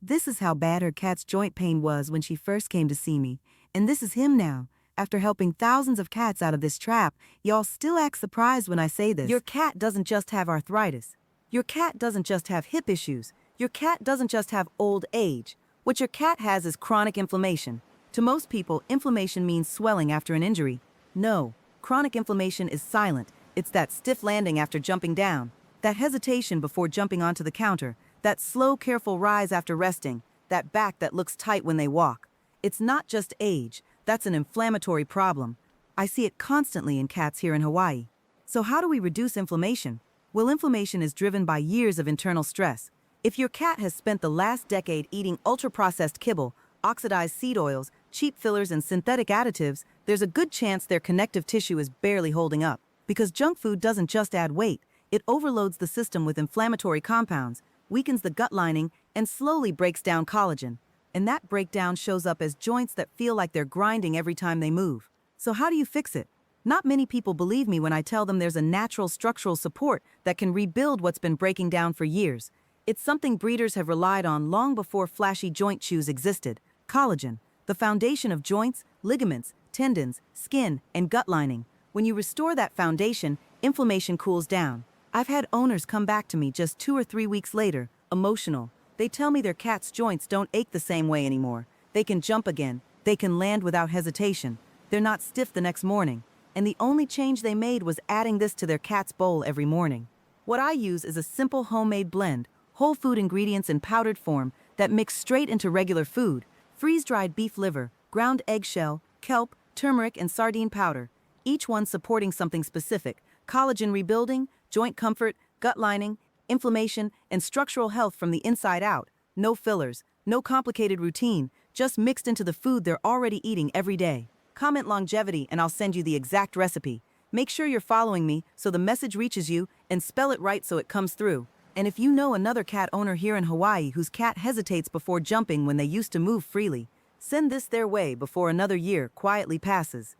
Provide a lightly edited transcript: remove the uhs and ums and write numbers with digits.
This is how bad her cat's joint pain was when she first came to see me. And this is him now. After helping thousands of cats out of this trap, y'all still act surprised when I say this. Your cat doesn't just have arthritis. Your cat doesn't just have hip issues. Your cat doesn't just have old age. What your cat has is chronic inflammation. To most people, inflammation means swelling after an injury. No, chronic inflammation is silent. It's that stiff landing after jumping down, that hesitation before jumping onto the counter, that slow, careful rise after resting, that back that looks tight when they walk. It's not just age, that's an inflammatory problem. I see it constantly in cats here in Hawaii. So how do we reduce inflammation? Well, inflammation is driven by years of internal stress. If your cat has spent the last decade eating ultra-processed kibble, oxidized seed oils, cheap fillers, and synthetic additives, there's a good chance their connective tissue is barely holding up. Because junk food doesn't just add weight, it overloads the system with inflammatory compounds, weakens the gut lining, and slowly breaks down collagen. And that breakdown shows up as joints that feel like they're grinding every time they move. So how do you fix it? Not many people believe me when I tell them there's a natural structural support that can rebuild what's been breaking down for years. It's something breeders have relied on long before flashy joint chews existed: collagen, the foundation of joints, ligaments, tendons, skin, and gut lining. When you restore that foundation, inflammation cools down. I've had owners come back to me just 2 or 3 weeks later, emotional. They tell me their cat's joints don't ache the same way anymore. They can jump again. They can land without hesitation. They're not stiff the next morning. And the only change they made was adding this to their cat's bowl every morning. What I use is a simple homemade blend, whole food ingredients in powdered form that mix straight into regular food: freeze-dried beef liver, ground eggshell, kelp, turmeric, and sardine powder. Each one supporting something specific: collagen rebuilding, joint comfort, gut lining, inflammation, and structural health from the inside out. No fillers, no complicated routine, just mixed into the food they're already eating every day. Comment longevity and I'll send you the exact recipe. Make sure you're following me so the message reaches you, and spell it right so it comes through. And if you know another cat owner here in Hawaii whose cat hesitates before jumping when they used to move freely, send this their way before another year quietly passes.